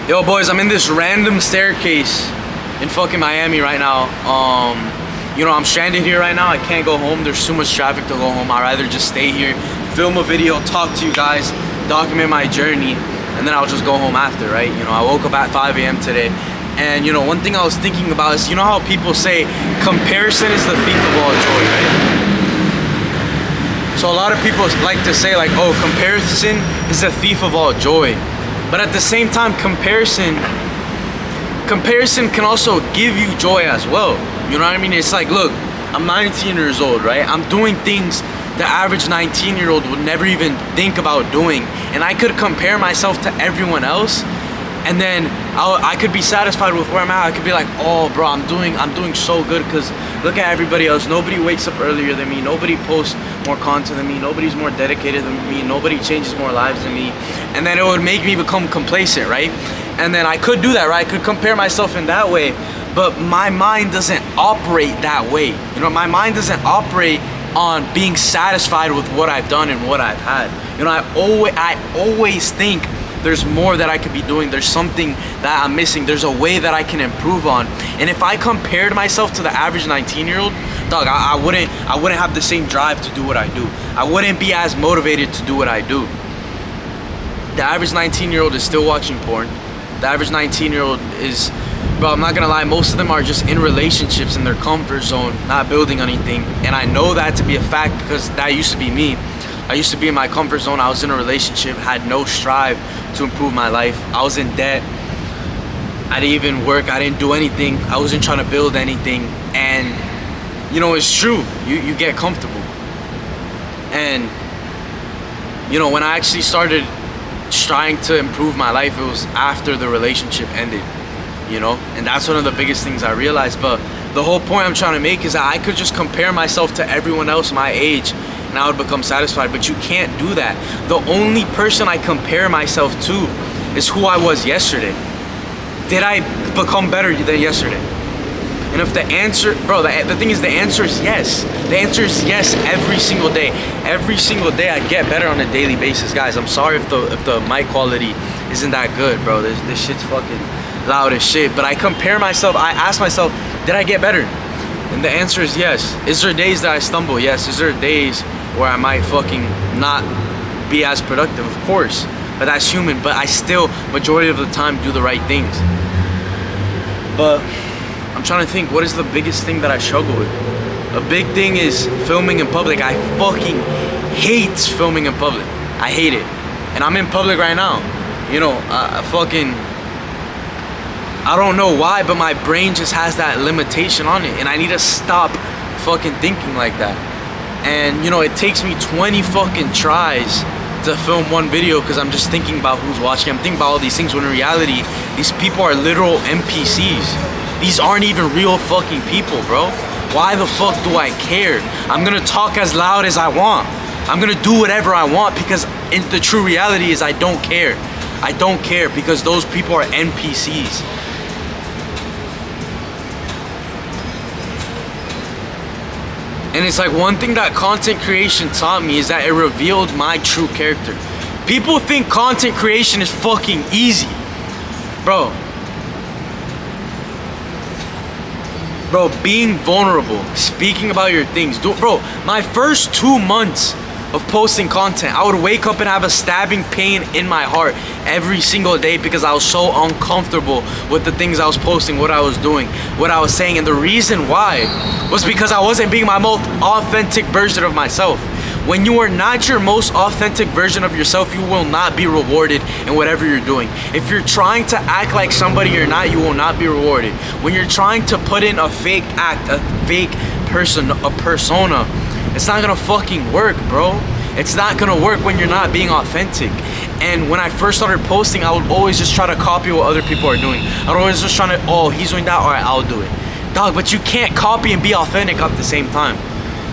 Yo boys, I'm in this random staircase in fucking Miami right now. You know, I'm stranded here right now. I can't go home. There's too much traffic to go home. I'd rather just stay here, film a video, talk to you guys, document my journey, and then I'll just go home after, right? You know, I woke up at 5 a.m. today, and you know, one thing I was thinking about is, you know how people say comparison is the thief of all joy, right? So a lot of people like to say like, oh, comparison is the thief of all joy. But at the same time, comparison can also give you joy as well. You know what I mean? It's like, look, I'm 19 years old, right? I'm doing things the average 19-year-old would never even think about doing. And I could compare myself to everyone else, and then I could be satisfied with where I'm at. I could be like, oh bro, I'm doing so good because look at everybody else. Nobody wakes up earlier than me. Nobody posts more content than me. Nobody's more dedicated than me. Nobody changes more lives than me. And then it would make me become complacent, right? And then I could do that, right? I could compare myself in that way, but my mind doesn't operate that way. You know, my mind doesn't operate on being satisfied with what I've done and what I've had. You know, I always think there's more that I could be doing. There's something that I'm missing. There's a way that I can improve on. And if I compared myself to the average 19-year-old, dog, I wouldn't have the same drive to do what I do. I wouldn't be as motivated to do what I do. The average 19-year-old is still watching porn. The average 19-year-old is, bro, I'm not gonna lie, most of them are just in relationships in their comfort zone, not building anything. And I know that to be a fact because that used to be me. I used to be in my comfort zone. I was in a relationship, had no strive to improve my life. I was in debt. I didn't even work. I didn't do anything. I wasn't trying to build anything. And you know, it's true. You get comfortable. And you know, when I actually started trying to improve my life, it was after the relationship ended, you know. And that's one of the biggest things I realized. But the whole point I'm trying to make is that I could just compare myself to everyone else my age and I would become satisfied. But you can't do that. The only person I compare myself to is who I was yesterday. Did I become better than yesterday? And if the answer, bro, the thing is, the answer is yes. The answer is yes every single day. Every single day I get better on a daily basis. Guys, I'm sorry if the mic quality isn't that good, bro. This shit's fucking loud as shit. But I compare myself, I ask myself, did I get better? And the answer is yes. Is there days that I stumble? Yes. Is there days where I might fucking not be as productive? Of course. But that's human. But I still, majority of the time, do the right things. But I'm trying to think, what is the biggest thing that I struggle with? A big thing is filming in public. I fucking hate filming in public. I hate it. And I'm in public right now. You know, I don't know why, but my brain just has that limitation on it. And I need to stop fucking thinking like that. And you know, it takes me 20 fucking tries to film one video because I'm just thinking about who's watching. I'm thinking about all these things when in reality, these people are literal NPCs. These aren't even real fucking people, bro. Why the fuck do I care? I'm gonna talk as loud as I want. I'm gonna do whatever I want because the true reality is I don't care. I don't care because those people are NPCs. And it's like, one thing that content creation taught me is that it revealed my true character. People think content creation is fucking easy. Bro, being vulnerable, speaking about your things. Bro, my first 2 months of posting content, I would wake up and have a stabbing pain in my heart every single day because I was so uncomfortable with the things I was posting, what I was doing, what I was saying. And the reason why was because I wasn't being my most authentic version of myself. When you are not your most authentic version of yourself, you will not be rewarded in whatever you're doing. If you're trying to act like somebody you're not, you will not be rewarded. When you're trying to put in a fake act, a fake person, a persona, it's not gonna fucking work, bro. It's not gonna work when you're not being authentic. And when I first started posting, I would always just try to copy what other people are doing. I would always just try to, oh, he's doing that, all right, I'll do it. Dog, but you can't copy and be authentic at the same time.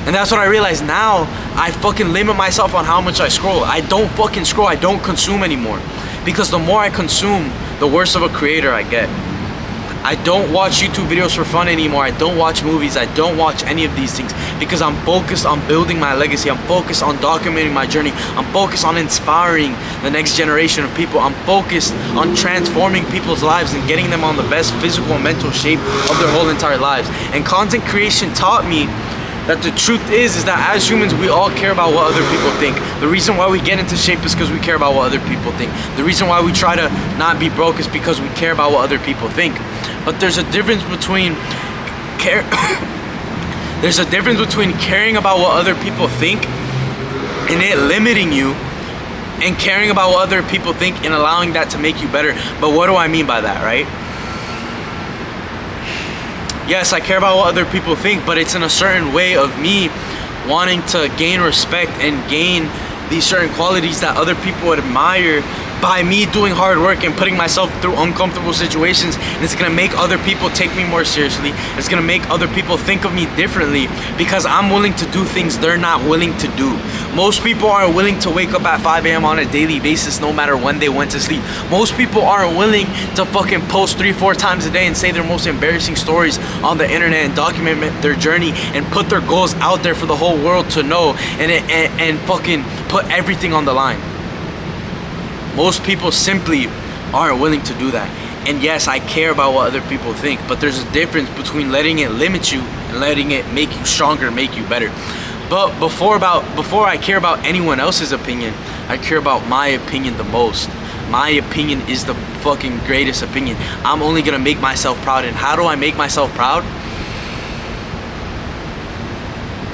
And that's what I realized now. I fucking limit myself on how much I scroll. I don't fucking scroll, I don't consume anymore. Because the more I consume, the worse of a creator I get. I don't watch YouTube videos for fun anymore. I don't watch movies. I don't watch any of these things because I'm focused on building my legacy. I'm focused on documenting my journey. I'm focused on inspiring the next generation of people. I'm focused on transforming people's lives and getting them on the best physical and mental shape of their whole entire lives. And content creation taught me that the truth is that as humans, we all care about what other people think. The reason why we get into shape is because we care about what other people think. The reason why we try to not be broke is because we care about what other people think. But there's a difference between there's a difference between caring about what other people think and it limiting you, and caring about what other people think and allowing that to make you better. But what do I mean by that, right? Yes, I care about what other people think, but it's in a certain way of me wanting to gain respect and gain these certain qualities that other people admire by me doing hard work and putting myself through uncomfortable situations. And it's gonna make other people take me more seriously. It's gonna make other people think of me differently because I'm willing to do things they're not willing to do. Most people aren't willing to wake up at 5 a.m. on a daily basis no matter when they went to sleep. Most people aren't willing to fucking post 3-4 times a day and say their most embarrassing stories on the internet and document their journey and put their goals out there for the whole world to know and fucking put everything on the line. Most people simply aren't willing to do that. And yes, I care about what other people think, but there's a difference between letting it limit you and letting it make you stronger, make you better. But before I care about anyone else's opinion, I care about my opinion the most. My opinion is the fucking greatest opinion. I'm only gonna make myself proud. And how do I make myself proud?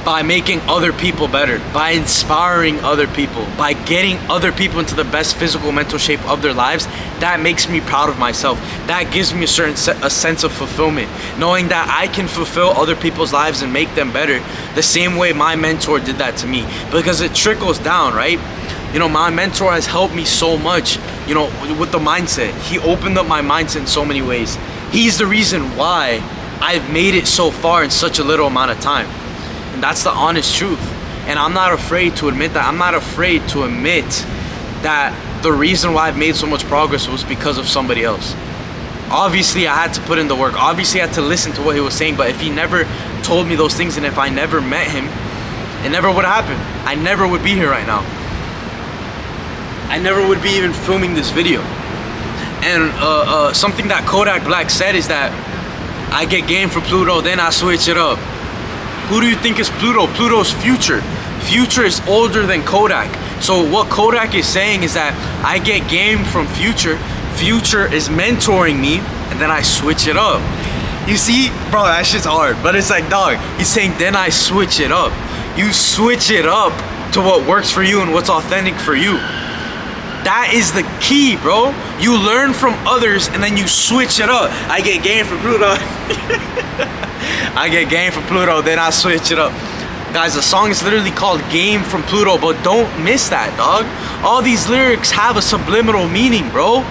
By making other people better, by inspiring other people, by getting other people into the best physical, mental shape of their lives. That makes me proud of myself. That gives me a sense of fulfillment, knowing that I can fulfill other people's lives and make them better the same way my mentor did that to me, because it trickles down, right? You know, my mentor has helped me so much, you know, with the mindset. He opened up my mindset in so many ways. He's the reason why I've made it so far in such a little amount of time. And that's the honest truth. And I'm not afraid to admit that. I'm not afraid to admit that the reason why I've made so much progress was because of somebody else. Obviously, I had to put in the work. Obviously, I had to listen to what he was saying. But if he never told me those things and if I never met him, it never would happen. I never would be here right now. I never would be even filming this video. And something that Kodak Black said is that I get game for Pluto, then I switch it up. Who do you think is Pluto? Pluto's Future. Future is older than Kodak. So what Kodak is saying is that I get game from Future. Future is mentoring me, and then I switch it up. You see, bro, that shit's hard. But it's like, dog, he's saying then I switch it up. You switch it up to what works for you and what's authentic for you. That is the key, bro. You learn from others and then you switch it up. I get game from Pluto. I get game from Pluto, then I switch it up. Guys, the song is literally called Game from Pluto, but don't miss that, dog. All these lyrics have a subliminal meaning, bro.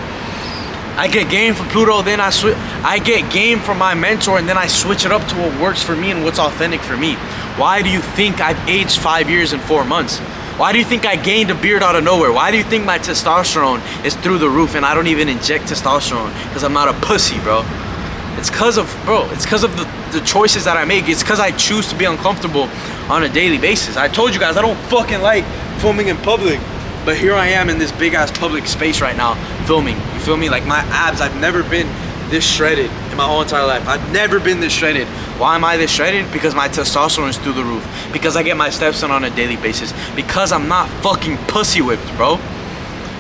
I get game from Pluto, then I get game from my mentor, and then I switch it up to what works for me and what's authentic for me. Why do you think I've aged 5 years and 4 months? Why do you think I gained a beard out of nowhere? Why do you think my testosterone is through the roof and I don't even inject testosterone? Because I'm not a pussy, bro. It's because of the choices that I make. It's because I choose to be uncomfortable on a daily basis. I told you guys I don't fucking like filming in public, but here I am in this big ass public space right now filming. You feel me? Like my abs, I've never been this shredded in my whole entire life. I've never been this shredded. Why am I this shredded? Because my testosterone is through the roof. Because I get my steps in on a daily basis. Because I'm not fucking pussy whipped, bro.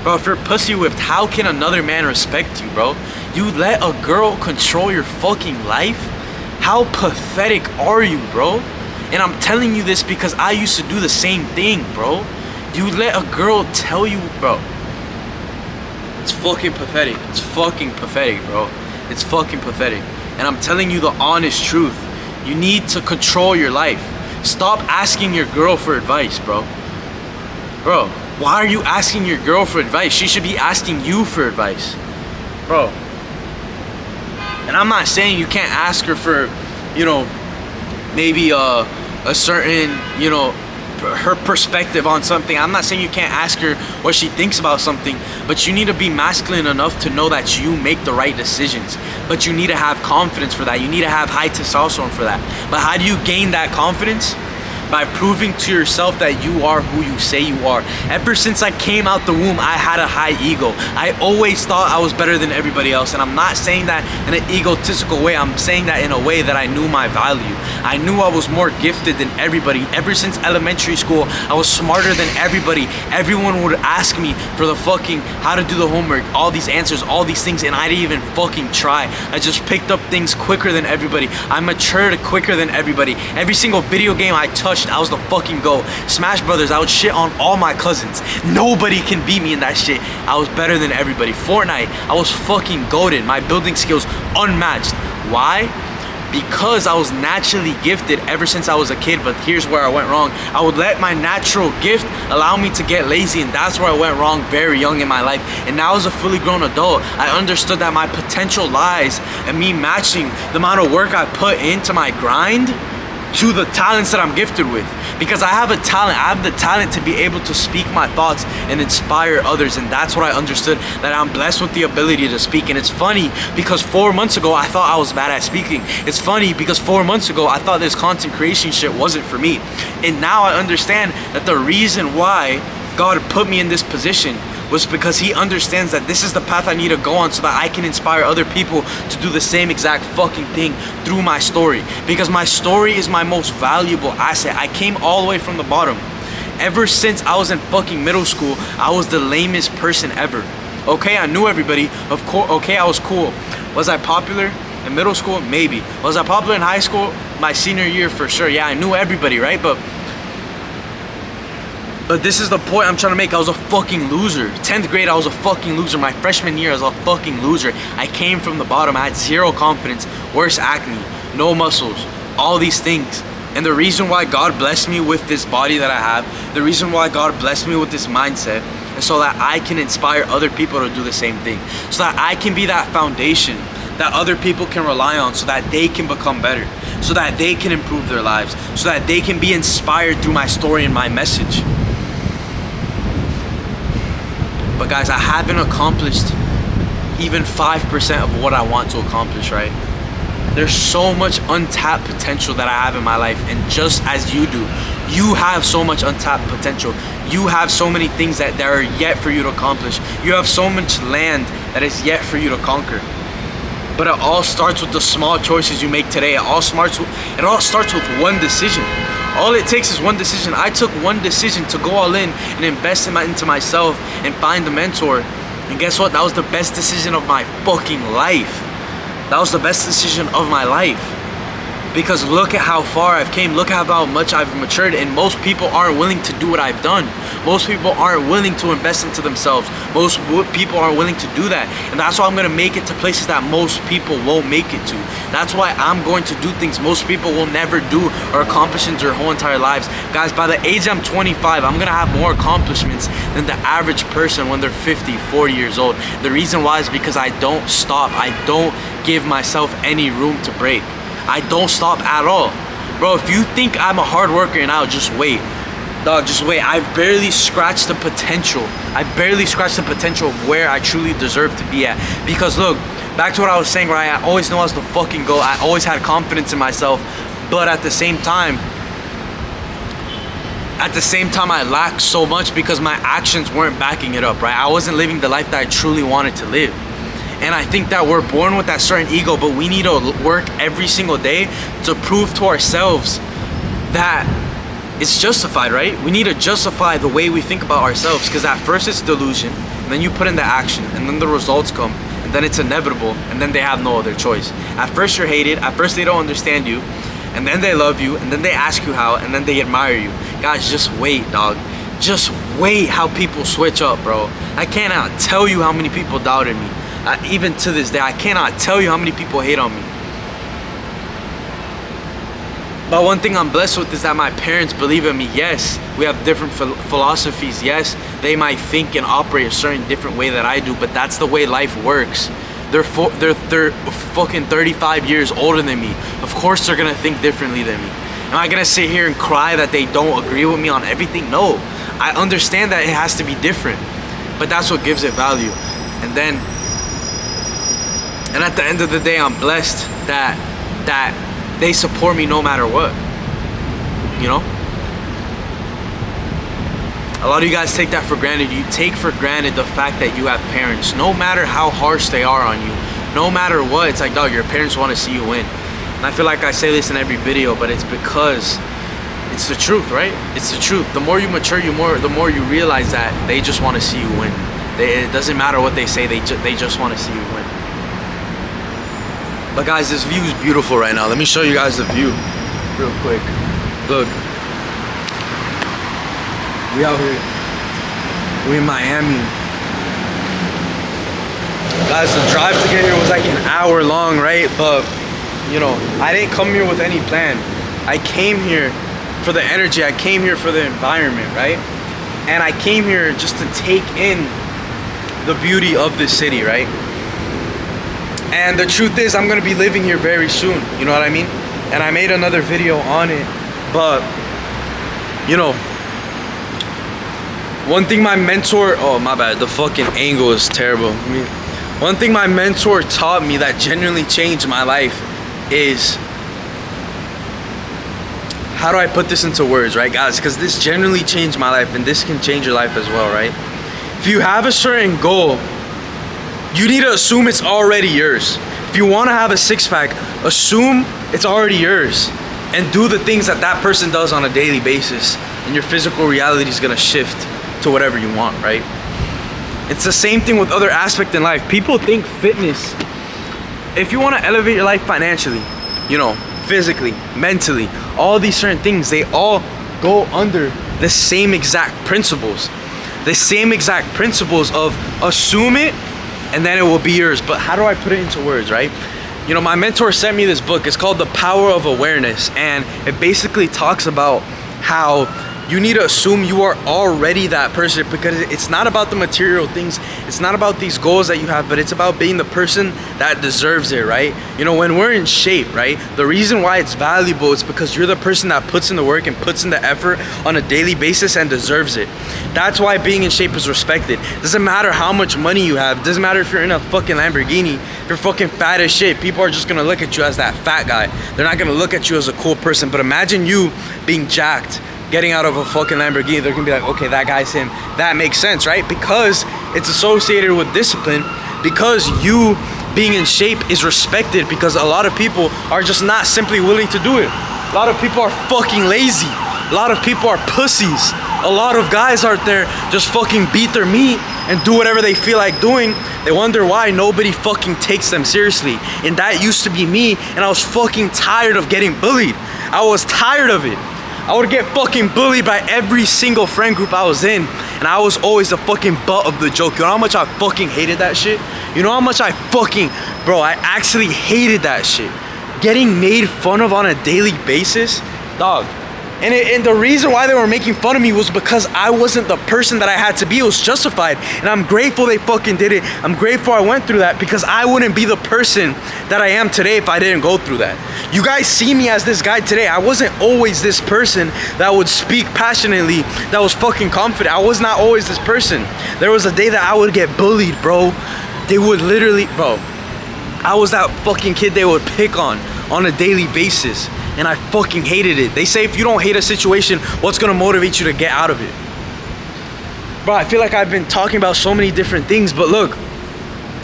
Bro, if you're pussy whipped, how can another man respect you, bro? You let a girl control your fucking life? How pathetic are you, bro? And I'm telling you this because I used to do the same thing, bro. You let a girl tell you, bro. It's fucking pathetic. It's fucking pathetic, bro. It's fucking pathetic. And I'm telling you the honest truth. You need to control your life. Stop asking your girl for advice, bro. Bro, why are you asking your girl for advice? She should be asking you for advice. Bro. And I'm not saying you can't ask her for, you know, maybe a certain, you know, her perspective on something. I'm not saying you can't ask her what she thinks about something, but you need to be masculine enough to know that you make the right decisions. But you need to have confidence for that. You need to have high testosterone for that. But how do you gain that confidence? By proving to yourself that you are who you say you are. Ever since I came out the womb, I had a high ego. I always thought I was better than everybody else. And I'm not saying that in an egotistical way. I'm saying that in a way that I knew my value. I knew I was more gifted than everybody. Ever since elementary school, I was smarter than everybody. Everyone would ask me for the fucking how to do the homework, all these answers, all these things, and I didn't even fucking try. I just picked up things quicker than everybody. I matured quicker than everybody. Every single video game I touched, I was the fucking GOAT. Smash Brothers, I would shit on all my cousins. Nobody can beat me in that shit. I was better than everybody. Fortnite, I was fucking goated. My building skills unmatched. Why? Because I was naturally gifted ever since I was a kid. But here's where I went wrong. I would let my natural gift allow me to get lazy, and that's where I went wrong very young in my life. And now as a fully grown adult, I understood that my potential lies in me matching the amount of work I put into my grind to the talents that I'm gifted with. Because I have a talent. I have the talent to be able to speak my thoughts and inspire others. And that's what I understood, that I'm blessed with the ability to speak. And it's funny because 4 months ago, I thought I was bad at speaking. It's funny because 4 months ago, I thought this content creation shit wasn't for me. And now I understand that the reason why God put me in this position was because he understands that this is the path I need to go on so that I can inspire other people to do the same exact fucking thing through my story. Because my story is my most valuable asset. I came all the way from the bottom. Ever since I was in fucking middle school, I was the lamest person ever. Okay, I knew everybody. Of course, okay, I was cool. Was I popular in middle school? Maybe. Was I popular in high school? My senior year for sure. Yeah, I knew everybody, right? But this is the point I'm trying to make. I was a fucking loser. 10th grade, I was a fucking loser. My freshman year, I was a fucking loser. I came from the bottom. I had zero confidence, worse acne, no muscles, all these things. And the reason why God blessed me with this body that I have, the reason why God blessed me with this mindset, is so that I can inspire other people to do the same thing. So that I can be that foundation that other people can rely on, so that they can become better, so that they can improve their lives, so that they can be inspired through my story and my message. But guys, I haven't accomplished even 5% of what I want to accomplish, right? There's so much untapped potential that I have in my life. And just as you do, you have so much untapped potential. You have so many things that are yet for you to accomplish. You have so much land that is yet for you to conquer. But it all starts with the small choices you make today. It all starts with one decision. All it takes is one decision. I took one decision to go all in and invest into myself and find a mentor. And guess what? That was the best decision of my fucking life. That was the best decision of my life. Because look at how far I've came. Look at how much I've matured. And most people aren't willing to do what I've done. Most people aren't willing to invest into themselves. Most people aren't willing to do that. And that's why I'm going to make it to places that most people won't make it to. That's why I'm going to do things most people will never do or accomplish in their whole entire lives. Guys, by the age I'm 25, I'm going to have more accomplishments than the average person when they're 50, 40 years old. The reason why is because I don't stop. I don't give myself any room to break. I don't stop at all. Bro, if you think I'm a hard worker now, just wait. Dog, just wait. I've barely scratched the potential. I barely scratched the potential of where I truly deserve to be at. Because look, back to what I was saying, right? I always knew I was the fucking GOAT. I always had confidence in myself. But at the same time, I lacked so much because my actions weren't backing it up, right? I wasn't living the life that I truly wanted to live. And I think that we're born with that certain ego, but we need to work every single day to prove to ourselves that it's justified, right? We need to justify the way we think about ourselves, because at first it's delusion, and then you put in the action, and then the results come, and then it's inevitable, and then they have no other choice. At first you're hated, at first they don't understand you, and then they love you, and then they ask you how, and then they admire you. Guys, just wait, dog. Just wait how people switch up, bro. I cannot tell you how many people doubted me. Even to this day, I cannot tell you how many people hate on me. But one thing I'm blessed with is that my parents believe in me. Yes, we have different philosophies. Yes, they might think and operate a certain different way that I do, but that's the way life works. They're fucking 35 years older than me. Of course they're gonna think differently than me. Am I gonna sit here and cry that they don't agree with me on everything? No. I understand that it has to be different, but that's what gives it value. And at the end of the day, I'm blessed that they support me no matter what. You know? A lot of you guys take that for granted. You take for granted the fact that you have parents, no matter how harsh they are on you, no matter what. It's like, dog, your parents want to see you win. And I feel like I say this in every video, but it's because it's the truth, right? It's the truth. The more you mature, the more you realize that they just want to see you win. It doesn't matter what they say, they just want to see you win. But guys, this view is beautiful right now. Let me show you guys the view real quick. Look. We out here. We in Miami. Guys, the drive to get here was like an hour long, right? But, you know, I didn't come here with any plan. I came here for the energy. I came here for the environment, right? And I came here just to take in the beauty of this city, right? And the truth is, I'm gonna be living here very soon. You know what I mean? And I made another video on it. But, you know, one thing my mentor, oh my bad, the fucking angle is terrible. I mean, one thing my mentor taught me that genuinely changed my life is, how do I put this into words, right, guys? Because this genuinely changed my life, and this can change your life as well, right? If you have a certain goal, you need to assume it's already yours. If you want to have a six-pack, assume it's already yours, and do the things that that person does on a daily basis, and your physical reality is gonna shift to whatever you want, right? It's the same thing with other aspects in life. People think fitness, if you want to elevate your life financially, you know, physically, mentally, all these certain things, they all go under the same exact principles. The same exact principles of assume it and then it will be yours. But how do I put it into words, right? You know, my mentor sent me this book. It's called The Power of Awareness, and it basically talks about how you need to assume you are already that person, because it's not about the material things. It's not about these goals that you have, but it's about being the person that deserves it, right? You know, when we're in shape, right, the reason why it's valuable is because you're the person that puts in the work and puts in the effort on a daily basis and deserves it. That's why being in shape is respected. Doesn't matter how much money you have. Doesn't matter if you're in a fucking Lamborghini. If you're fucking fat as shit, people are just gonna look at you as that fat guy. They're not gonna look at you as a cool person. But imagine you being jacked, getting out of a fucking Lamborghini. They're gonna be like, okay, that guy's him. That makes sense, right? Because it's associated with discipline, because you being in shape is respected, because a lot of people are just not simply willing to do it. A lot of people are fucking lazy. A lot of people are pussies. A lot of guys out there just fucking beat their meat and do whatever they feel like doing. They wonder why nobody fucking takes them seriously. And that used to be me, and I was fucking tired of getting bullied. I was tired of it. I would get fucking bullied by every single friend group I was in, and I was always the fucking butt of the joke. You know how much I fucking hated that shit? You know how much I actually hated that shit. Getting made fun of on a daily basis, dog. And the reason why they were making fun of me was because I wasn't the person that I had to be. It was justified. And I'm grateful they fucking did it. I'm grateful I went through that, because I wouldn't be the person that I am today if I didn't go through that. You guys see me as this guy today. I wasn't always this person that would speak passionately, that was fucking confident. I was not always this person. There was a day that I would get bullied, bro. They would literally, bro, I was that fucking kid they would pick on a daily basis. And I fucking hated it. They say if you don't hate a situation, what's gonna motivate you to get out of it? Bro, I feel like I've been talking about so many different things, but look,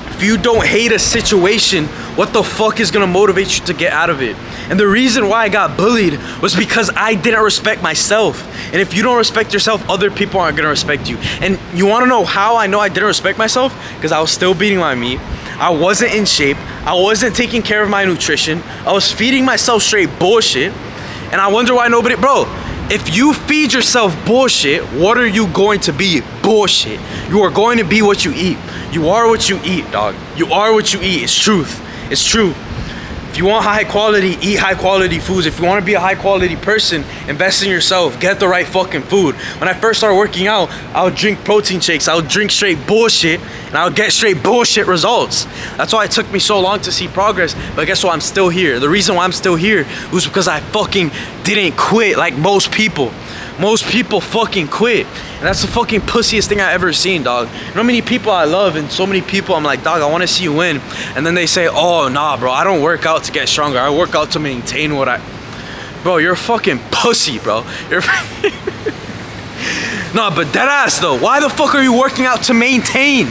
if you don't hate a situation, what the fuck is gonna motivate you to get out of it? And the reason why I got bullied was because I didn't respect myself. And if you don't respect yourself, other people aren't gonna respect you. And you wanna know how I know I didn't respect myself? Because I was still beating my meat. I wasn't in shape. I wasn't taking care of my nutrition. I was feeding myself straight bullshit. And I wonder why nobody, bro, if you feed yourself bullshit, what are you going to be? Bullshit. You are going to be what you eat. You are what you eat, dog. You are what you eat. It's truth. It's true. If If you want high quality, eat high quality foods. If you want to be a high quality person, invest in yourself. Get the right fucking food. When I first started working out, I would drink protein shakes. I would drink straight bullshit, and I would get straight bullshit results. That's why it took me so long to see progress. But guess what? I'm still here. The reason why I'm still here was because I fucking didn't quit like most people. Most people fucking quit. And that's the fucking pussiest thing I ever seen, dog. You know how many people I love, and so many people I'm like, dog, I want to see you win. And then they say, oh, nah, bro, I don't work out to get stronger. I work out to maintain what I... Bro, you're a fucking pussy, bro. You're... Nah, but deadass, though. Why the fuck are you working out to maintain?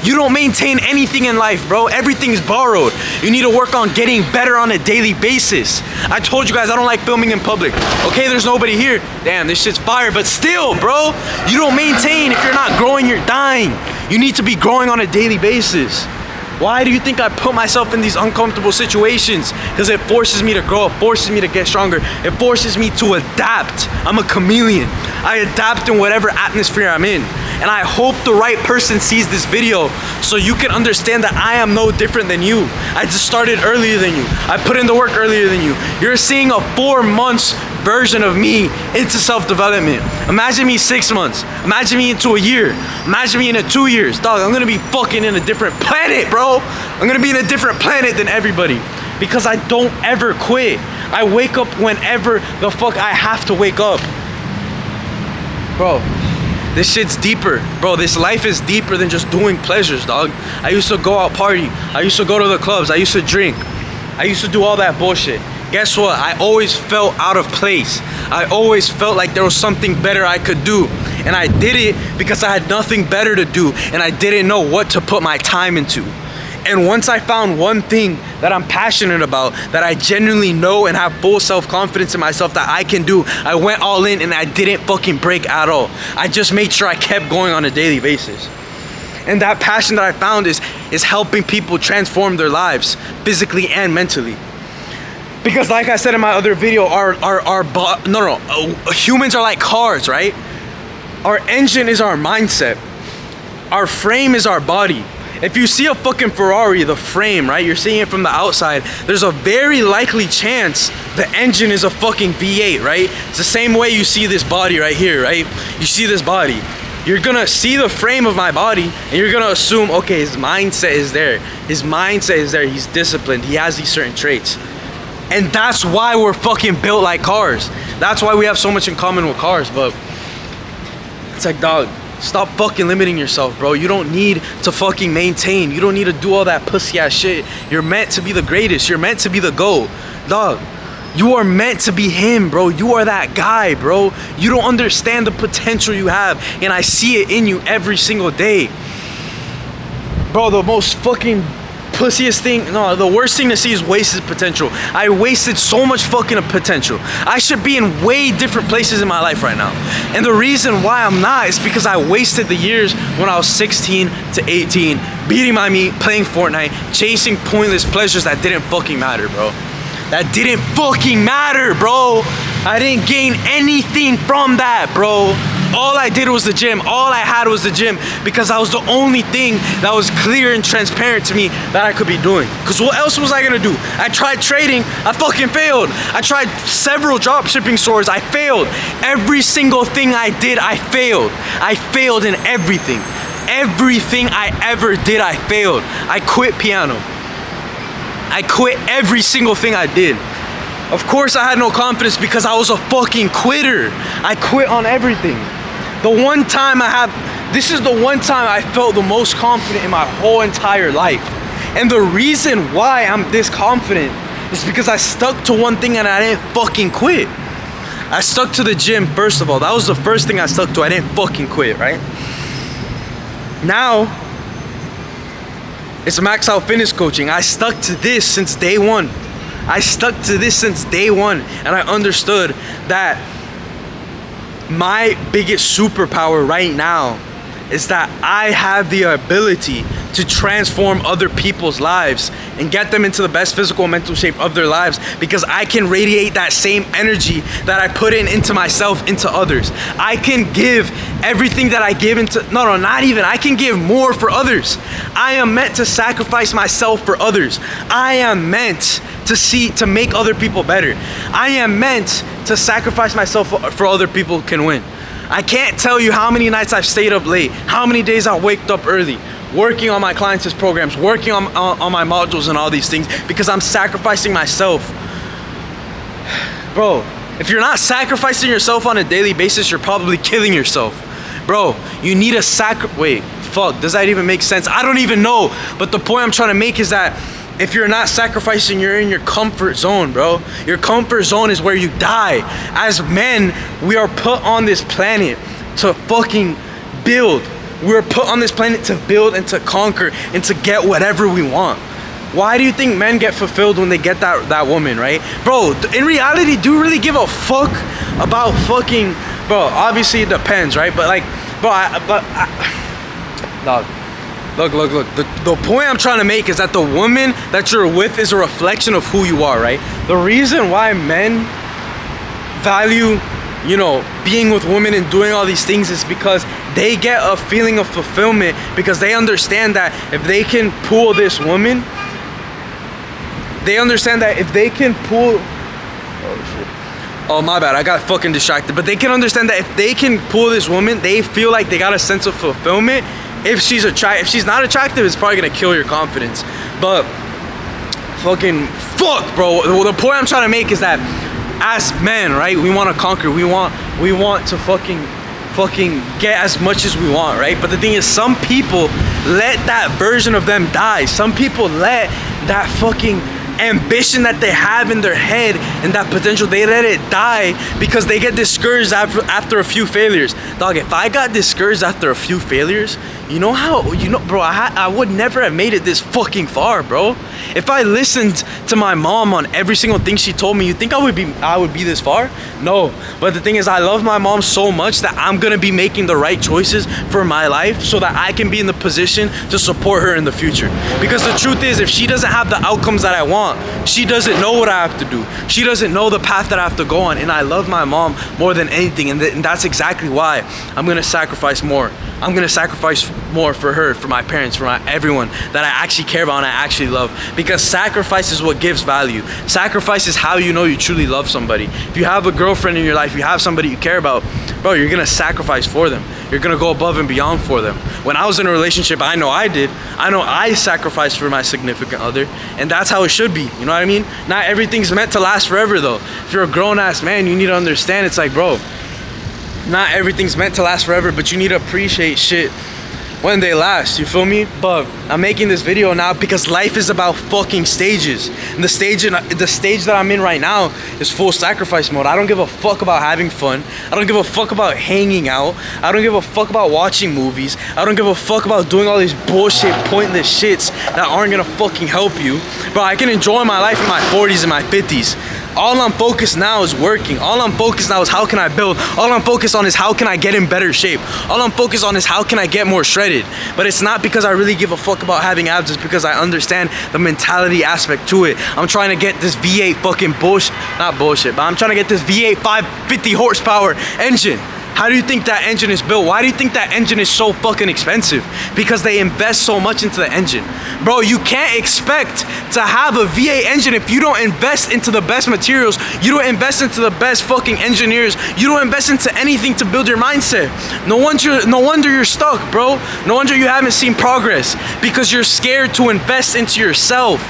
You don't maintain anything in life, bro. Everything's borrowed. You need to work on getting better on a daily basis. I told you guys I don't like filming in public. Okay, there's nobody here. Damn, this shit's fire, but still, bro, you don't maintain. If you're not growing, you're dying. You need to be growing on a daily basis. Why do you think I put myself in these uncomfortable situations? Because it forces me to grow, it forces me to get stronger, it forces me to adapt. I'm a chameleon. I adapt in whatever atmosphere I'm in. And I hope the right person sees this video so you can understand that I am no different than you. I just started earlier than you. I put in the work earlier than you. You're seeing a 4 months version of me into self-development. Imagine me 6 months. Imagine me into a year. Imagine me in 2 years. Dog, I'm gonna be fucking in a different planet, bro. I'm gonna be in a different planet than everybody because I don't ever quit. I wake up whenever the fuck I have to wake up. Bro, this shit's deeper. Bro, this life is deeper than just doing pleasures, dog. I used to go out party. I used to go to the clubs. I used to drink. I used to do all that bullshit. Guess what? I always felt out of place. I always felt like there was something better I could do. And I did it because I had nothing better to do. And I didn't know what to put my time into. And once I found one thing that I'm passionate about, that I genuinely know and have full self-confidence in myself that I can do, I went all in and I didn't fucking break at all. I just made sure I kept going on a daily basis. And that passion that I found is helping people transform their lives, physically and mentally. Because like I said in my other video, humans are like cars, right? Our engine is our mindset. Our frame is our body. If you see a fucking Ferrari, the frame, right? You're seeing it from the outside. There's a very likely chance the engine is a fucking V8, right? It's the same way you see this body right here, right? You see this body. You're gonna see the frame of my body and you're gonna assume, okay, his mindset is there. His mindset is there. He's disciplined. He has these certain traits. And that's why we're fucking built like cars. That's why we have so much in common with cars. But it's like, dog, stop fucking limiting yourself, bro. You don't need to fucking maintain. You don't need to do all that pussy ass shit. You're meant to be the greatest. You're meant to be the GOAT. Dog, you are meant to be him, bro. You are that guy, bro. You don't understand the potential you have. And I see it in you every single day. Bro, the most fucking pussiest thing, no, the worst thing to see is wasted potential. I wasted so much fucking potential. I should be in way different places in my life right now. And the reason why I'm not is because I wasted the years when I was 16 to 18, beating my meat, playing Fortnite, chasing pointless pleasures that didn't fucking matter, bro. That didn't fucking matter, bro. I didn't gain anything from that, bro. All I did was the gym. All I had was the gym because that was the only thing that was clear and transparent to me that I could be doing. Because what else was I gonna do? I tried trading, I fucking failed. I tried several drop shipping stores, I failed. Every single thing I did, I failed. I failed in everything. Everything I ever did, I failed. I quit piano. I quit every single thing I did. Of course I had no confidence because I was a fucking quitter. I quit on everything. The one time this is the one time I felt the most confident in my whole entire life. And the reason why I'm this confident is because I stuck to one thing and I didn't fucking quit. I stuck to the gym, first of all. That was the first thing I stuck to. I didn't fucking quit, right? Now, it's Max Out Fitness Coaching. I stuck to this since day one. I stuck to this since day one. And I understood that my biggest superpower right now is that I have the ability to transform other people's lives and get them into the best physical and mental shape of their lives because I can radiate that same energy that I put into myself into others. I can give everything that I give I can give more for others. I am meant to sacrifice myself for others. I am meant to make other people better. I am meant to sacrifice myself for other people can win. I can't tell you how many nights I've stayed up late, how many days I waked up early, working on my clients' programs, working on my modules and all these things, because I'm sacrificing myself. Bro, if you're not sacrificing yourself on a daily basis, you're probably killing yourself. Bro, you need a wait, fuck, does that even make sense? I don't even know, but the point I'm trying to make is that if you're not sacrificing, you're in your comfort zone, bro. Your comfort zone is where you die. As men, we are put on this planet to fucking build. We're put on this planet to build and to conquer and to get whatever we want. Why do you think men get fulfilled when they get that woman, right? Bro, in reality, do you really give a fuck about fucking... Bro, obviously it depends, right? But like, bro, dog. Look. The point I'm trying to make is that the woman that you're with is a reflection of who you are, right? The reason why men value, you know, being with women and doing all these things is because they get a feeling of fulfillment, because they understand that if they can pull this woman, they understand that if they can pull... Oh, my bad, I got fucking distracted. But they can understand that if they can pull this woman, they feel like they got a sense of fulfillment. If she's not attractive, it's probably gonna kill your confidence. But fuck, bro. The point I'm trying to make is that as men, right, we want to conquer. We want to fucking get as much as we want, right? But the thing is, some people let that version of them die. Some people let that fucking ambition that they have in their head and that potential, they let it die because they get discouraged after a few failures. Dog, if I got discouraged after a few failures, bro, I would never have made it this fucking far, bro. If I listened to my mom on every single thing she told me, you think I would be this far? No. But the thing is, I love my mom so much that I'm gonna be making the right choices for my life so that I can be in the position to support her in the future. Because the truth is, if she doesn't have the outcomes that I want, she doesn't know what I have to do. She doesn't know the path that I have to go on. And I love my mom more than anything. And that's exactly why I'm gonna sacrifice more. I'm gonna sacrifice more for her, for my parents, for everyone that I actually care about and I actually love. Because sacrifice is what gives value. Sacrifice is how you know you truly love somebody. If you have a girlfriend in your life, you have somebody you care about, bro, you're gonna sacrifice for them. You're gonna go above and beyond for them. When I was in a relationship, I know I sacrificed for my significant other, and that's how it should be, you know what I mean? Not everything's meant to last forever though. If you're a grown-ass man, you need to understand, it's like, bro, not everything's meant to last forever, but you need to appreciate shit when they last, you feel me? But I'm making this video now because life is about fucking stages. And the stage that I'm in right now is full sacrifice mode. I don't give a fuck about having fun. I don't give a fuck about hanging out. I don't give a fuck about watching movies. I don't give a fuck about doing all these bullshit, pointless shits that aren't gonna fucking help you. But I can enjoy my life in my 40s and my 50s. All I'm focused now is working. All I'm focused now is how can I build. All I'm focused on is how can I get in better shape. All I'm focused on is how can I get more shredded. But it's not because I really give a fuck about having abs. It's because I understand the mentality aspect to it. I'm trying to get this V8 fucking not bullshit, but I'm trying to get this V8 550 horsepower engine. How do you think that engine is built? Why do you think that engine is so fucking expensive? Because they invest so much into the engine. Bro, you can't expect to have a V8 engine if you don't invest into the best materials. You don't invest into the best fucking engineers. You don't invest into anything to build your mindset. No wonder you're stuck, bro. No wonder you haven't seen progress. Because you're scared to invest into yourself.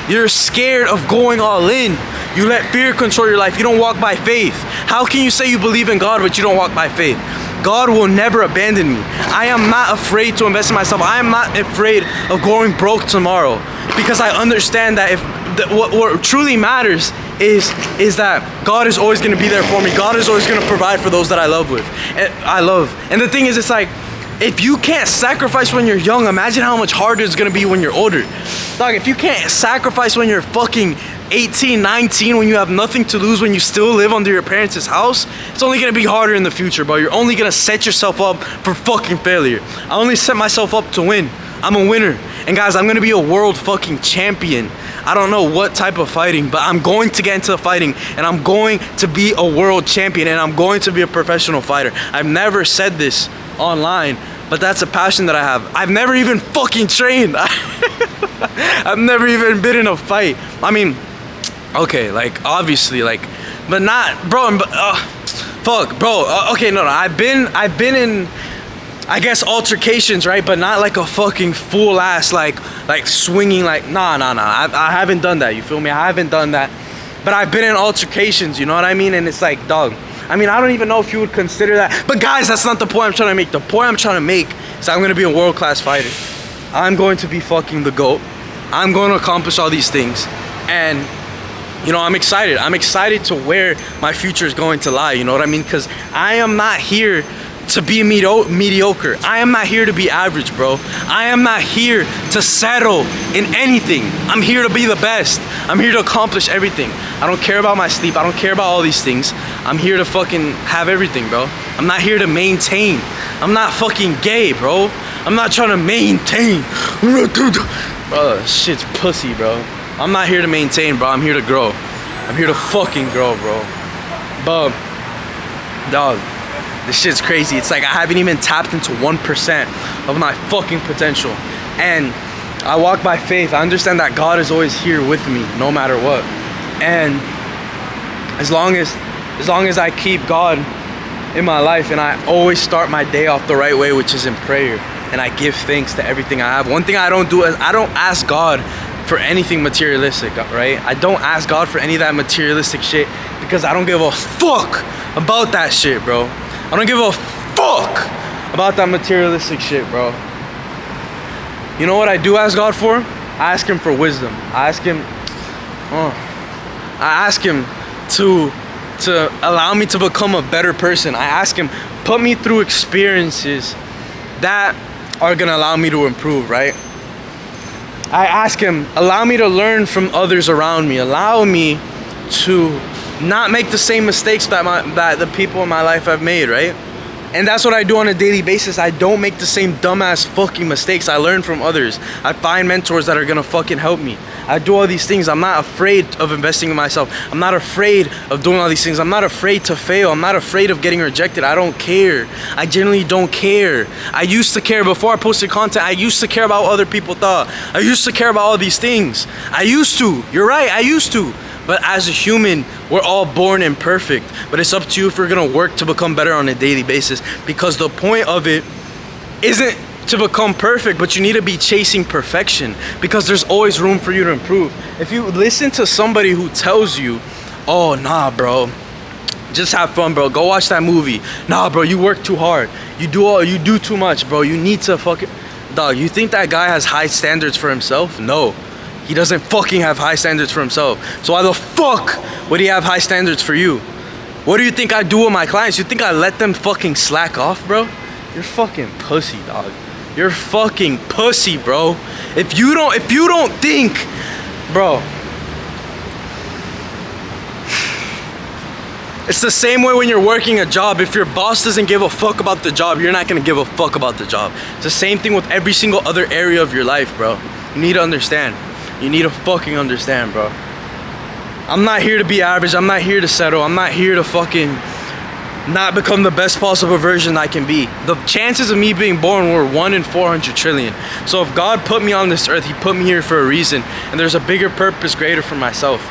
You're scared of going all in. You let fear control your life. You don't walk by faith. How can you say you believe in God but you don't walk by faith? God will never abandon me. I am not afraid to invest in myself. I am not afraid of going broke tomorrow, because I understand that what truly matters is that God is always going to be there for me. God is always going to provide for those that I love. And the thing is, it's like, if you can't sacrifice when you're young, imagine how much harder it's gonna be when you're older. Dog, if you can't sacrifice when you're fucking 18, 19, when you have nothing to lose, when you still live under your parents' house, it's only gonna be harder in the future, bro. You're only gonna set yourself up for fucking failure. I only set myself up to win. I'm a winner. And guys, I'm gonna be a world fucking champion. I don't know what type of fighting, but I'm going to get into the fighting, and I'm going to be a world champion, and I'm going to be a professional fighter. I've never said this online, but that's a passion that I have. I've never even fucking trained. I've never even been in a fight. I mean, okay, like obviously, like, but not, bro. Fuck, bro. Okay, no. I've been in, I guess, altercations, right? But not like a fucking full ass like swinging, like nah. I haven't done that. You feel me? I haven't done that. But I've been in altercations. You know what I mean? And it's like, dog. I mean, I don't even know if you would consider that. But guys, that's not the point I'm trying to make. The point I'm trying to make is I'm gonna be a world-class fighter. I'm going to be fucking the GOAT. I'm going to accomplish all these things. And you know, I'm excited. I'm excited to where my future is going to lie. You know what I mean? Because I am not here to be mediocre. I am not here to be average, bro. I am not here to settle in anything. I'm here to be the best. I'm here to accomplish everything. I don't care about my sleep. I don't care about all these things. I'm here to fucking have everything, bro. I'm not here to maintain. I'm not fucking gay, bro. I'm not trying to maintain. Bro, shit's pussy, bro. I'm not here to maintain, bro. I'm here to grow. I'm here to fucking grow, bro. But, dog, this shit's crazy. It's like I haven't even tapped into 1% of my fucking potential. And I walk by faith. I understand that God is always here with me, no matter what. And as long as I keep God in my life, and I always start my day off the right way, which is in prayer, and I give thanks to everything I have. One thing I don't do is I don't ask God for anything materialistic, right? I don't ask God for any of that materialistic shit because I don't give a fuck about that shit, bro. I don't give a fuck about that materialistic shit, bro. You know what I do ask God for? I ask him for wisdom. I ask him to allow me to become a better person. I ask him, put me through experiences that are gonna allow me to improve, right? I ask him, allow me to learn from others around me. Allow me to not make the same mistakes that the people in my life have made, right? And that's what I do on a daily basis. I don't make the same dumbass fucking mistakes. I learn from others. I find mentors that are gonna fucking help me. I do all these things. I'm not afraid of investing in myself. I'm not afraid of doing all these things. I'm not afraid to fail. I'm not afraid of getting rejected. I don't care. I genuinely don't care. I used to care before I posted content. I used to care about what other people thought. I used to care about all these things. I used to. You're right, I used to. But as a human, we're all born imperfect. But it's up to you if you're gonna work to become better on a daily basis. Because the point of it isn't to become perfect, but you need to be chasing perfection. Because there's always room for you to improve. If you listen to somebody who tells you, oh, nah, bro, just have fun, bro. Go watch that movie. Nah, bro, you work too hard. You do too much, bro. You need to fucking... Dog, you think that guy has high standards for himself? No. He doesn't fucking have high standards for himself. So why the fuck would he have high standards for you? What do you think I do with my clients? You think I let them fucking slack off, bro? You're fucking pussy, dog. You're fucking pussy, bro. If you don't think, bro. It's the same way when you're working a job. If your boss doesn't give a fuck about the job, you're not gonna give a fuck about the job. It's the same thing with every single other area of your life, bro. You need to understand. You need to fucking understand, bro. I'm not here to be average. I'm not here to settle. I'm not here to fucking not become the best possible version I can be. The chances of me being born were 1 in 400 trillion. So if God put me on this earth, he put me here for a reason. And there's a bigger purpose greater for myself.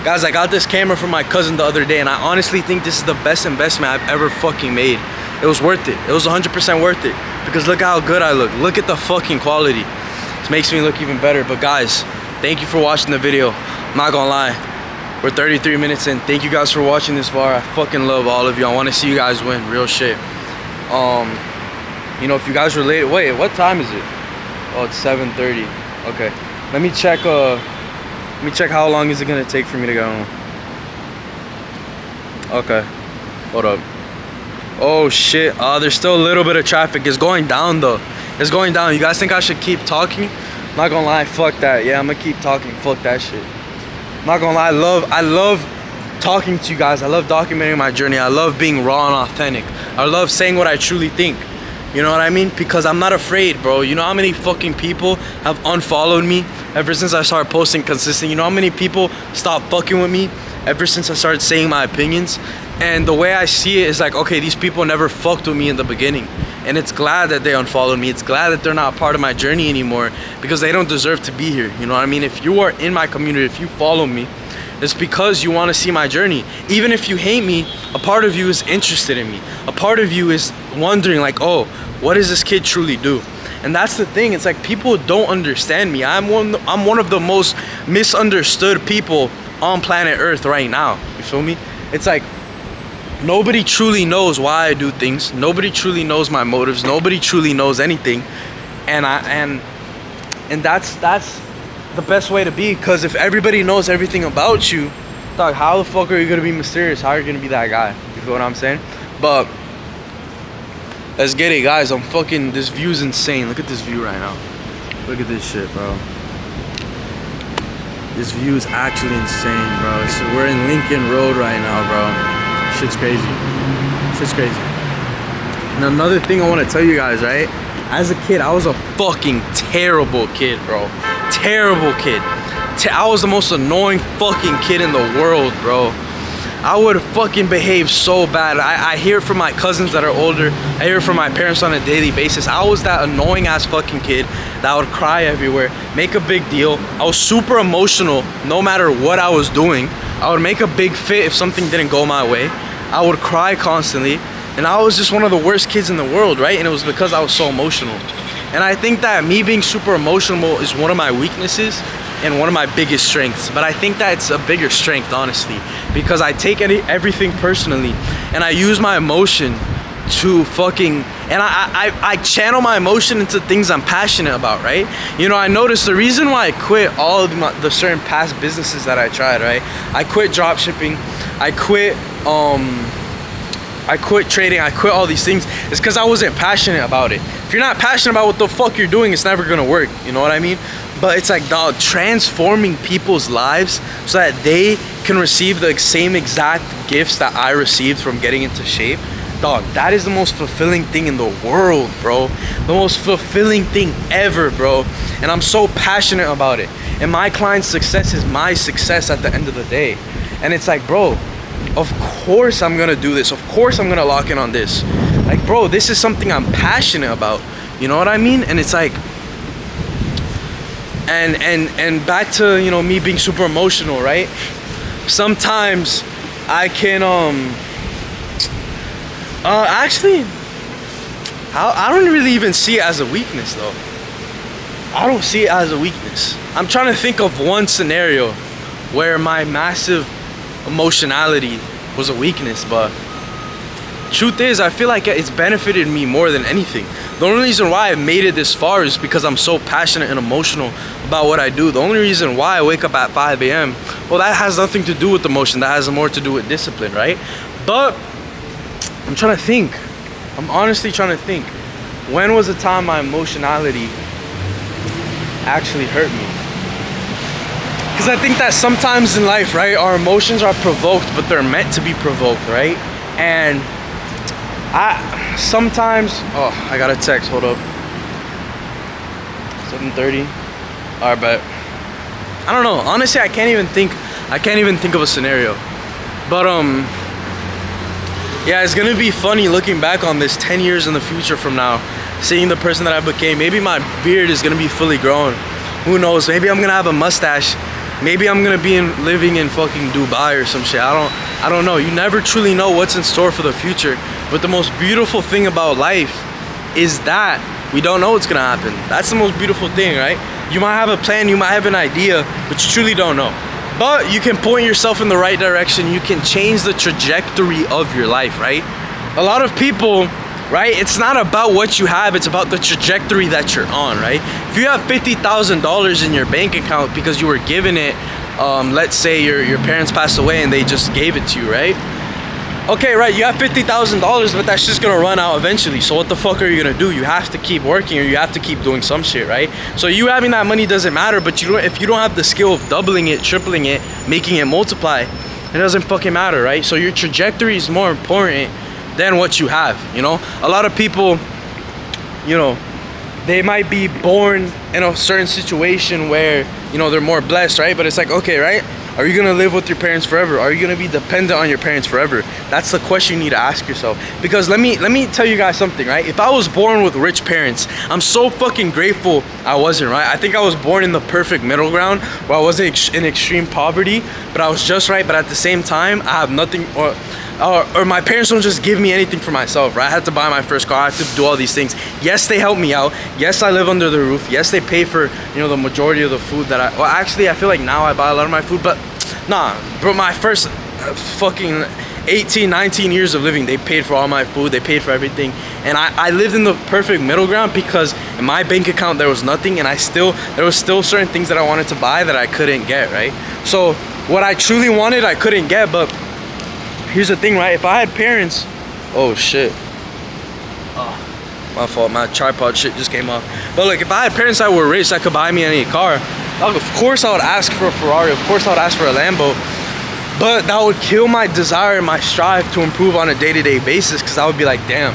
Guys, I got this camera from my cousin the other day, and I honestly think this is the best investment I've ever fucking made. It was worth it. It was 100% worth it. Because look how good I look. Look at the fucking quality. It makes me look even better. But guys, thank you for watching the video. I'm not gonna lie. We're 33 minutes in. Thank you guys for watching this far. I fucking love all of you. I want to see you guys win. Real shit. You know, if you guys were late. Wait, what time is it? Oh, it's 7:30. Okay. Let me check how long is it gonna take for me to go home. Okay. Hold up. Oh shit. There's still a little bit of traffic. It's going down though. It's going down. You guys think I should keep talking? I'm not gonna lie, fuck that. Yeah, I'm gonna keep talking. Fuck that shit. I'm not gonna lie, I love talking to you guys. I love documenting my journey. I love being raw and authentic. I love saying what I truly think. You know what I mean? Because I'm not afraid, bro. You know how many fucking people have unfollowed me ever since I started posting consistent? You know how many people stopped fucking with me ever since I started saying my opinions? And the way I see it is like, okay, these people never fucked with me in the beginning. And it's glad that they unfollowed me. It's glad that they're not a part of my journey anymore because they don't deserve to be here. You know what I mean? If you are in my community, if you follow me, It's because you want to see my journey. Even if you hate me, a part of you is interested in me. A part of you is wondering like, oh, what does this kid truly do? And that's the thing. It's like people don't understand me. I'm one of the most misunderstood people on planet Earth right now. You feel me? It's like nobody truly knows why I do things. Nobody truly knows my motives. Nobody truly knows anything. And that's the best way to be, because if everybody knows everything about you, dog, how the fuck are you gonna be mysterious? How are you gonna be that guy? You feel what I'm saying? But let's get it, guys. This view's insane. Look at this view right now. Look at this shit, bro. This view is actually insane, bro. We're in Lincoln Road right now, bro. Shit's crazy. Shit's crazy. And another thing I want to tell you guys, right? As a kid, I was a fucking terrible kid, bro. Terrible kid. I was the most annoying fucking kid in the world, bro. I would fucking behave so bad. I hear it from my cousins that are older. I hear it from my parents on a daily basis. I was that annoying ass fucking kid that would cry everywhere, make a big deal. I was super emotional no matter what I was doing. I would make a big fit if something didn't go my way. I would cry constantly. And I was just one of the worst kids in the world, right? And it was because I was so emotional. And I think that me being super emotional is one of my weaknesses and one of my biggest strengths. But I think that it's a bigger strength, honestly, because I take everything personally and I use my emotion to fucking, and I channel my emotion into things I'm passionate about, right? You know, I noticed the reason why I quit all of the certain past businesses that I tried, right? I quit drop shipping, I quit trading, I quit all these things. It's because I wasn't passionate about it. If you're not passionate about what the fuck you're doing, it's never gonna work. You know what I mean? But it's like, dog, transforming people's lives so that they can receive the same exact gifts that I received from getting into shape. Dog, that is the most fulfilling thing in the world, bro. The most fulfilling thing ever, bro. And I'm so passionate about it. And my client's success is my success at the end of the day. And it's like, bro, of course I'm gonna do this. Of course I'm gonna lock in on this. Like, bro, this is something I'm passionate about. You know what I mean? And it's like, and back to, you know, me being super emotional, right? Sometimes I can actually I don't really even see it as a weakness though. I don't see it as a weakness. I'm trying to think of one scenario where my massive emotionality was a weakness, but truth is, I feel like it's benefited me more than anything. The only reason why I've made it this far is because I'm so passionate and emotional about what I do. The only reason why I wake up at 5 a.m., well, that has nothing to do with emotion. That has more to do with discipline, right? But I'm trying to think. I'm honestly trying to think. When was the time my emotionality actually hurt me? Because I think that sometimes in life, right, our emotions are provoked, but they're meant to be provoked, right? And I got a text, hold up. 7:30. Alright, bet. I don't know. Honestly, I can't even think of a scenario. But yeah, it's gonna be funny looking back on this 10 years in the future from now, seeing the person that I became. Maybe my beard is gonna be fully grown. Who knows? Maybe I'm gonna have a mustache. Maybe I'm gonna be living in fucking Dubai or some shit. I don't know. You never truly know what's in store for the future. But the most beautiful thing about life is that we don't know what's gonna happen. That's the most beautiful thing, right? You might have a plan, you might have an idea, but you truly don't know. But you can point yourself in the right direction. You can change the trajectory of your life, right? A lot of people, right, it's not about what you have, it's about the trajectory that you're on, right? If you have $50,000 in your bank account because you were given it, let's say your parents passed away and they just gave it to you, right? Okay, right, you have $50,000, but that's just gonna run out eventually. So what the fuck are you gonna do? You have to keep working, or you have to keep doing some shit, right? So you having that money doesn't matter, but if you don't have the skill of doubling it, tripling it, making it multiply, it doesn't fucking matter, right? So your trajectory is more important than what you have, you know? A lot of people, you know, they might be born in a certain situation where, you know, they're more blessed, right? But it's like, okay, right? Are you gonna live with your parents forever? Are you gonna be dependent on your parents forever? That's the question you need to ask yourself. Because let me tell you guys something, right? If I was born with rich parents, I'm so fucking grateful I wasn't, right? I think I was born in the perfect middle ground where I wasn't in extreme poverty, but I was just right. But at the same time, I have nothing, or my parents don't just give me anything for myself, right? I had to buy my first car. I had to do all these things. Yes, they help me out. Yes, I live under the roof. Yes, they pay for, you know, the majority of the food that well, actually, I feel like now I buy a lot of my food, but nah, bro, my first fucking 18, 19 years of living, they paid for all my food. They paid for everything. And I lived in the perfect middle ground because in my bank account, there was nothing. And there was still certain things that I wanted to buy that I couldn't get, right? So what I truly wanted, I couldn't get. But here's the thing, right? If I had parents, oh shit. My fault, my tripod shit just came off. But look, if I had parents that were rich that could buy me any car, of course I would ask for a Ferrari. Of course I would ask for a Lambo. But that would kill my desire and my strive to improve on a day-to-day basis, because I would be like, damn,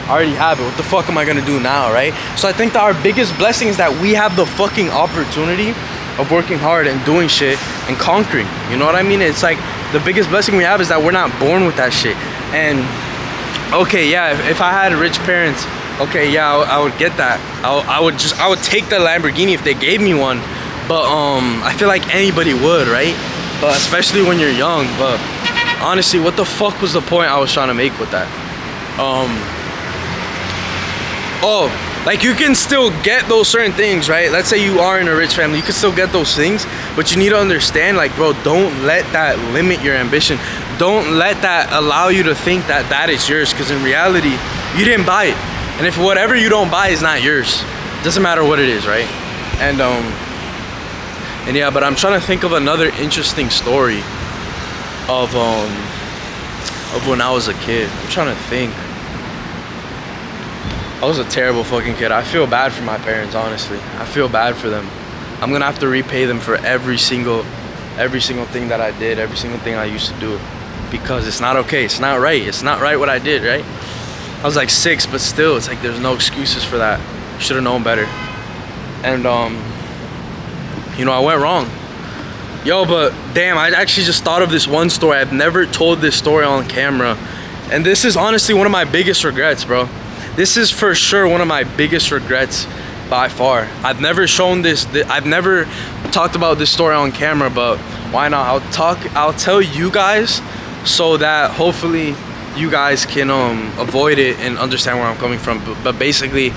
I already have it. What the fuck am I gonna do now, right? So I think that our biggest blessing is that we have the fucking opportunity of working hard and doing shit and conquering. You know what I mean? It's like the biggest blessing we have is that we're not born with that shit. And okay, yeah, if I had rich parents, okay, yeah, I would get that. I would take the Lamborghini if they gave me one. But I feel like anybody would, right? But especially when you're young. But honestly, what the fuck was the point I was trying to make with that? Oh, like you can still get those certain things, right? Let's say you are in a rich family, you can still get those things, but you need to understand, like, bro, don't let that limit your ambition. Don't let that allow you to think that that is yours, because in reality, you didn't buy it. And if whatever you don't buy is not yours, it doesn't matter what it is, right? And yeah, but I'm trying to think of another interesting story of when I was a kid. I'm trying to think. I was a terrible fucking kid. I feel bad for my parents, honestly. I feel bad for them. I'm gonna have to repay them for every single thing that I did, every single thing I used to do, because it's not okay. It's not right. It's not right what I did, right? I was like 6, but still, it's like there's no excuses for that. Should have known better. And you know, I went wrong. Yo, but damn, I actually just thought of this one story. I've never told this story on camera, and this is honestly one of my biggest regrets, bro. This is for sure one of my biggest regrets by far. I've never shown this, I've never talked about this story on camera, but why not? I'll tell you guys so that hopefully you guys can avoid it and understand where I'm coming from. But basically,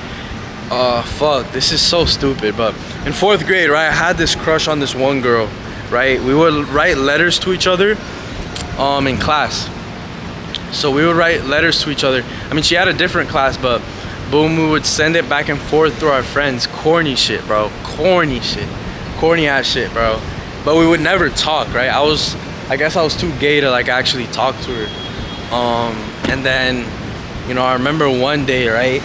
fuck, this is so stupid. But in 4th grade, right, I had this crush on this one girl, right? We would write letters to each other in class. So we would write letters to each other. I mean, she had a different class, but boom, we would send it back and forth through our friends. Corny shit, bro. Corny shit. Corny ass shit, bro. But we would never talk, right? I guess I was too gay to like actually talk to her. And then, you know, I remember one day, right?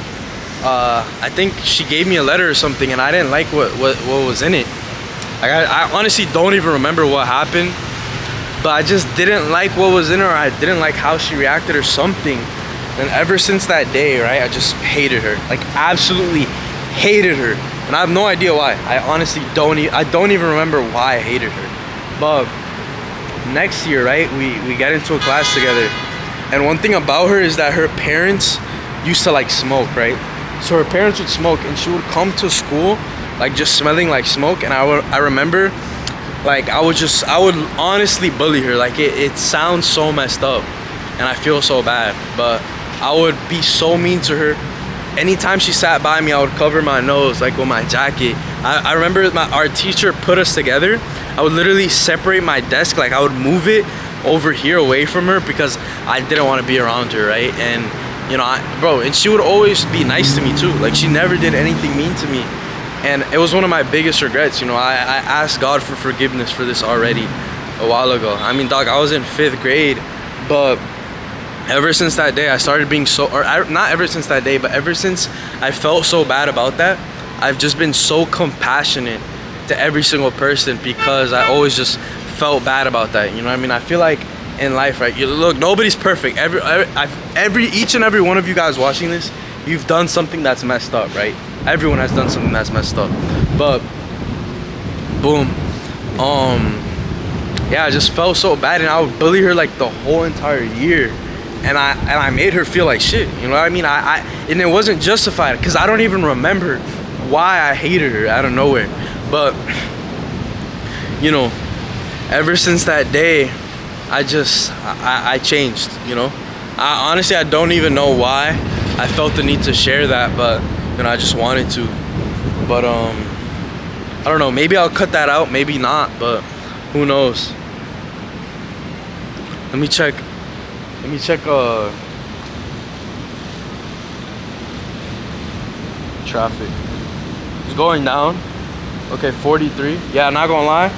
I think she gave me a letter or something, and I didn't like what was in it. Like, I honestly don't even remember what happened. But I just didn't like what was in her. I didn't like how she reacted or something. And ever since that day, right, I just hated her. Like, absolutely hated her. And I have no idea why. I honestly don't even remember why I hated her. But next year, right, we get into a class together. And one thing about her is that her parents used to like smoke, right? So her parents would smoke, and she would come to school like just smelling like smoke. And I remember, like, I would honestly bully her. Like, it sounds so messed up, and I feel so bad, but I would be so mean to her. Anytime she sat by me, I would cover my nose, like, with my jacket. I remember our teacher put us together. I would literally separate my desk, like, I would move it over here away from her because I didn't want to be around her, right? And, you know, bro, and she would always be nice to me, too. Like, she never did anything mean to me. And it was one of my biggest regrets, you know. I asked God for forgiveness for this already a while ago. I mean, dog, I was in 5th grade, but ever since that day, I started being not ever since that day, but ever since I felt so bad about that, I've just been so compassionate to every single person because I always just felt bad about that, you know what I mean? I feel like in life, right, look, nobody's perfect. Each and every one of you guys watching this, you've done something that's messed up, right? Everyone has done something that's messed up. But boom, yeah, I just felt so bad, and I would bully her like the whole entire year, and I made her feel like shit. You know what I mean? And it wasn't justified, because I don't even remember why I hated her out of nowhere. But you know, ever since that day, I changed. You know, honestly, I don't even know why I felt the need to share that, but you know, I just wanted to. But I don't know, maybe I'll cut that out, maybe not, but who knows. Let me check traffic. It's going down. Okay, 43. Yeah, not gonna lie,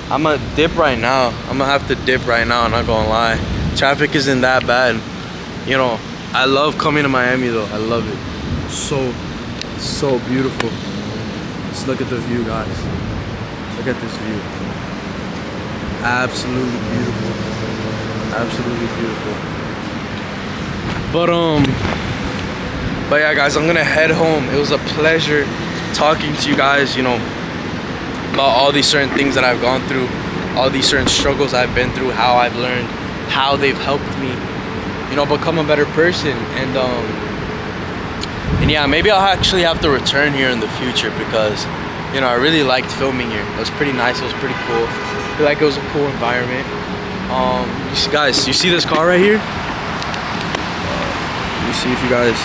I'm gonna dip right now. I'm gonna have to dip right now, not gonna lie. Traffic isn't that bad. You know, I love coming to Miami though. I love it. So beautiful. Just look at the view, guys. Look at this view. Absolutely beautiful. Absolutely beautiful. But yeah, guys, I'm gonna head home. It was a pleasure talking to you guys, you know, about all these certain things that I've gone through, all these certain struggles I've been through, how I've learned, how they've helped me, you know, become a better person. And yeah, maybe I'll actually have to return here in the future, because you know, I really liked filming here. It was pretty nice. It was pretty cool. I feel like it was a cool environment. Guys, you see this car right here? Let me see if you guys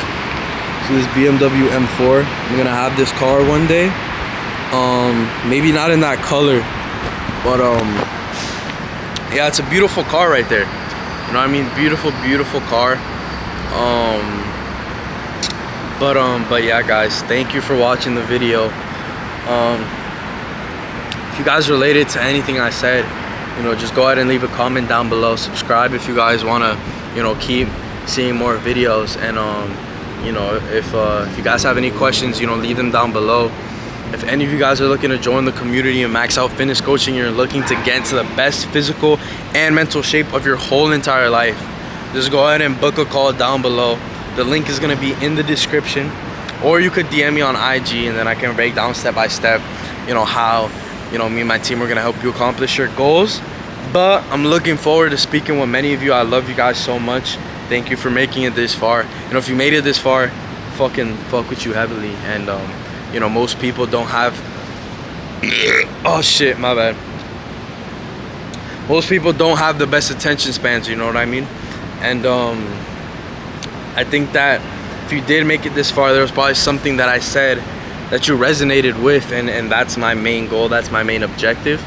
see this BMW M4. I'm gonna have this car one day. Maybe not in that color, but yeah, it's a beautiful car right there. You know what I mean? Beautiful car. But yeah, guys, thank you for watching the video. If you guys related to anything I said, you know, just go ahead and leave a comment down below. Subscribe if you guys want to, you know, keep seeing more videos. And you know, if you guys have any questions, you know, leave them down below. If any of you guys are looking to join the community and max out fitness coaching, you're looking to get into the best physical and mental shape of your whole entire life, just go ahead and book a call down below. The link is going to be in the description, or you could DM me on IG, and then I can break down step by step, you know, how, you know, me and my team are going to help you accomplish your goals. But I'm looking forward to speaking with many of you. I love you guys so much. Thank you for making it this far. You know, if you made it this far, fucking fuck with you heavily. And you know, most people don't have oh shit, my bad. Most people don't have the best attention spans, you know what I mean? And I think that if you did make it this far, there was probably something that I said that you resonated with, and that's my main goal, that's my main objective.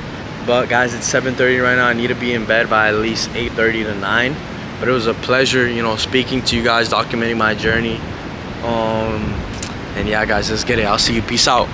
But guys, it's 7:30 right now. I need to be in bed by at least 8:30 to 9. But it was a pleasure, you know, speaking to you guys, documenting my journey. And yeah, guys, let's get it. I'll see you. Peace out.